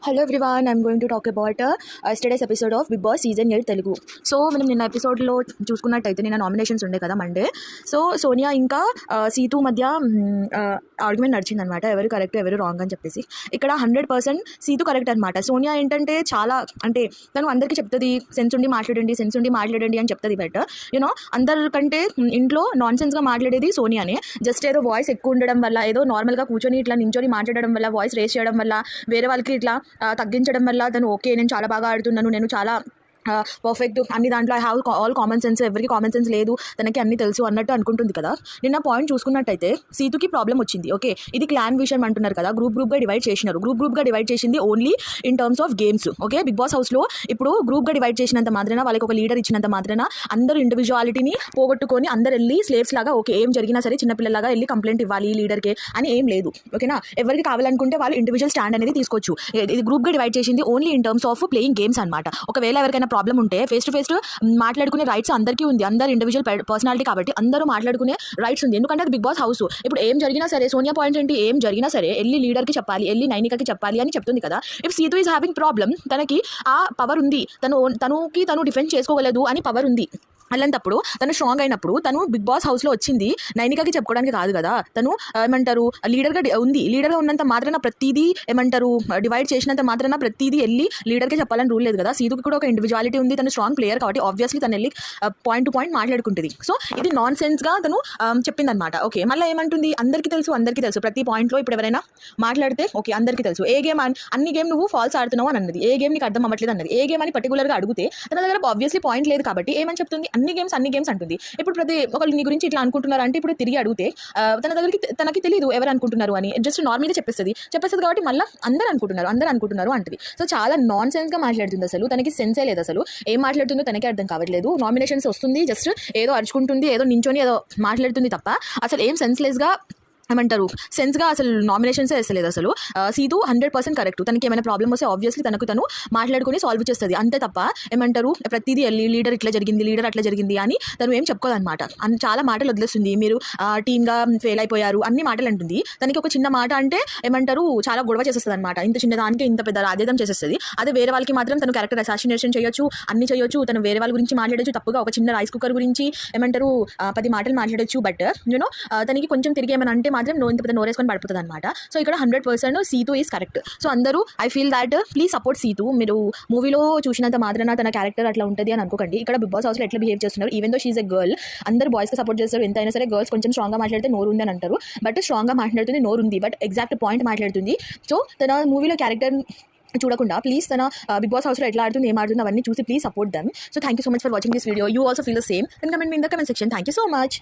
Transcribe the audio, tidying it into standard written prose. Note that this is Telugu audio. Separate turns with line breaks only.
Hello everyone, I'm going to talk about yesterday's episode of Bigg Boss season 8 Telugu. So మనం నిన్న ఎపిసోడ్లో చూసుకున్నట్టయితే నిన్న నామినేషన్స్ ఉండే కదా మండే. సో సోనియా ఇంకా సీతు మధ్య ఆర్గ్యుమెంట్ నడిచిందనమాట, ఎవరు కరెక్ట్ ఎవరు రాంగ్ అని చెప్పేసి. ఇక్కడ 100% సీతు కరెక్ట్ అనమాట. సోనియా ఏంటంటే చాలా అంటే తను అందరికీ చెప్తుంది సెన్స్ ఉండి మాట్లాడండి అని చెప్తుంది. బట్ యూనో అందరికంటే ఇంట్లో నాన్ సెన్స్గా మాట్లాడేది సోనియానే. జస్ట్ ఏదో వాయిస్ ఎక్కువ ఉండడం వల్ల, ఏదో నార్మల్గా కూర్చొని ఇట్లా నించొని మాట్లాడడం వల్ల, వాయిస్ రేస్ చేయడం వల్ల, వేరే వాళ్ళకి ఇట్లా తగ్గించడం వల్ల తను ఓకే నేను చాలా బాగా ఆడుతున్నాను, నేను చాలా పర్ఫెక్ట్, అన్ని దాంట్లో I have all common sense, ఎవరికి కామన్ సెన్స్ లేదు, తనకి అన్ని తెలుసు అన్నట్టు అనుకుంటుంది కదా. నిన్న పాయింట్ చూసుకున్నట్టయితే సీతుకి ప్రాబ్లం వచ్చింది. ఓకే, ఇది క్లాన్ విషయం అంటున్నారు కదా, గ్రూప్గా డివైడ్ చేసినారు. గ్రూప్గా డివైడ్ చేసింది only in terms of games. Okay, Bigg Boss హౌస్లో ఇప్పుడు గ్రూప్గా డివైడ్ చేసినంత మాత్రాన, వాళ్ళకి ఒక లీడర్ ఇచ్చినంత మాత్రాన అందరూ ఇండివిజువాలిటీని పోగొట్టుకొని అందరు వెళ్ళి స్లేవ్స్ లాగా ఓకే ఏం జరిగినా సరే చిన్నపిల్లలాగా వెళ్ళి కంప్లైంట్ ఇవ్వాలి లీడర్కే అని ఏం లేదు. ఓకేనా, ఎవరికి కావాలనుకుంటే వాళ్ళు ఇండివిజువల్ స్టాండ్ అనేది తీసుకోవచ్చు. ఇది గ్రూప్గా డివైడ్ చేసింది only in terms of playing games అనమాట. ఒకవేళ ఎవరికైనా ప్రాబ్లం ఉంటే ఫేస్ టు ఫేస్ మాట్లాడుకునే రైట్స్ అందరికీ ఉంది. అందరు ఇండివిజువల్ పర్సనాలిటీ కాబట్టి అందరూ మాట్లాడుకునే రైట్స్ ఉంది. ఎందుకంటే అది బిగ్ బాస్ హౌస్. ఇప్పుడు ఏం జరిగినా సరే సోనియా పాయింట్ ఏంటి, ఏం జరిగినా సరే వెళ్ళి లీడర్కి చెప్పాలి, వెళ్ళి నైనికకి చెప్పాలి అని చెప్తుంది కదా. If Situ is having problem, తనకి ఆ పవర్ ఉంది, తను డిఫెండ్ చేసుకోగలదు అని పవర్ ఉంది. అలాంటప్పుడు తను స్ట్రాంగ్ అయినప్పుడు తను బిగ్ బాస్ హౌస్లో వచ్చింది నైనికాకి చెప్పుకోవడానికి కాదు కదా. తను ఏమంటారు లీడర్గా ఉన్నంత మాత్రాన ప్రతిదీ ఏమంటారు డివైడ్ చేసినంత మాత్రాన ప్రతిదీ వెళ్ళి లీడర్కే చెప్పాలని రూల్ లేదు కదా. సీతుకి కూడా ఒక ఇండివిజువాలిటీ ఉంది, తను స్ట్రాంగ్ ప్లేయర్ కాబట్టి ఆబ్వియస్లీ తను వెళ్ళి పాయింట్ టు పాయింట్ మాట్లాడుకుంటుంది. సో ఇది నాన్ సెన్స్గా తను చెప్పిందనమాట. ఓకే, మళ్ళీ ఏమంటుంది, అందరికీ తెలుసు ప్రతి పాయింట్లో. ఇప్పుడు ఎవరైనా మాట్లాడితే ఓకే అందరికీ తెలుసు, ఏ గేమ్ అన్ని గేమ్ నువ్వు ఫాల్స్ ఆడుతున్నావు అని అన్నది, ఏ గేమ్ నీకు అర్థం అవ్వట్లేదు అన్నది, ఏ గేమ్ అని పర్టికులర్గా అడిగితే తన దగ్గర ఆబ్వియస్లీ పాయింట్ లేదు కాబట్టి ఏమని చెప్తుంది, అన్ని గేమ్స్ అంటుంది. ఇప్పుడు ప్రతి ఒకళ్ళు నీ గురించి ఇట్లా అనుకుంటున్నారు అంటే ఇప్పుడు తిరిగి అడిగితే తనకి తెలియదు ఎవరు అనుకుంటున్నారు అని, జస్ట్ నార్మల్గా చెప్పేస్తుంది కాబట్టి మళ్ళీ అందరూ అనుకుంటున్నారు అంటది. సో చాలా నాన్ సెన్స్గా మాట్లాడుతుంది. అసలు తనకి సెన్సే లేదు, అసలు ఏం మాట్లాడుతుందో తనకే అర్థం కావట్లేదు. నామినేషన్స్ వస్తుంది, జస్ట్ ఏదో అరుచుకుంటుంది, ఏదో నించొని ఏదో మాట్లాడుతుంది తప్ప అసలు ఏం సెన్స్లెస్గా ఏమంటారు సెన్స్గా అసలు నామినేషన్సే వేస్తలేదు. అసలు సీతు 100% కరెక్ట్. తనకి ఏమైనా ప్రాబ్లమ్ వస్తే ఆబ్వియస్లీ తను మాట్లాడుకుని సాల్వ్ చేస్తుంది, అంతే తప్ప ఏమంటారు ప్రతిదీ లీడర్ ఇట్లా జరిగింది, లీడర్ అట్లా జరిగింది అని తను ఏం చెప్పుకోదనమాట. చాలా మాటలు వదిలేస్తుంది, మీరు టీమ్గా ఫెయిల్ అయిపోయారు అన్ని మాటలు అంటుంది. తనకి ఒక చిన్న మాట అంటే ఏమంటారు చాలా గొడవ చేసేస్తుంది అనమాట. ఇంత చిన్న దానికి ఇంత పెద్ద రాజేదం చేసేస్తుంది. అదే వేరే వాళ్ళకి మాత్రం తను క్యారెక్టర్ అసాసినేషన్ చేయొచ్చు, అన్ని చేయొచ్చు, తను వేరే వాళ్ళ గురించి మాట్లాడచ్చు, తప్పుగా ఒక చిన్న రైస్ కుక్కర్ గురించి ఏమంటారు 10 మాటలు మాట్లాడచ్చు. బట్ యూనో తనకి కొంచెం తిరిగి ఏమైనా అంటే మాత్రం ఇంత పెద్ద నోరేసుకొని పడిపోతుంది అనమాట. సో ఇక్కడ 100% సీతు ఈజ్ కరెక్ట్. సో అందరూ I feel that please support Seetu. మీరు మూవీలో చూసినంత మాత్రాన తన క్యారెక్టర్ అట్లా ఉంటుంది అని అనుకోకండి. ఇక్కడ బిగ్ బాస్ హౌస్లో ఎట్లా బిహేవ్ చేస్తున్నారు, even though she is a girl, అందరూ బాయ్స్కి సపోర్ట్ చేస్తారు. ఎంతైనా సరే గర్ల్స్ కొంచెం స్ట్రాంగ్గా మాట్లాడితే నోరు ఉంది అని అంటారు. బట్ స్ట్రాంగ్గా మాట్లాడుతుంది, నోరు ఉంది, బట్ ఎగ్జాక్ట్ పాయింట్ మాట్లాడుతుంది. సో తన మూవీలో క్యారెక్టర్ చూడకుండా ప్లీజ్ తన బిగ్ బాస్ హౌస్లో ఎట్లా ఆడుతుంది, ఏం ఆడుతుంది అవన్నీ చూసి please support them. So thank you so much for watching this video. You also feel the same, then comment me in the comment section. Thank you so much.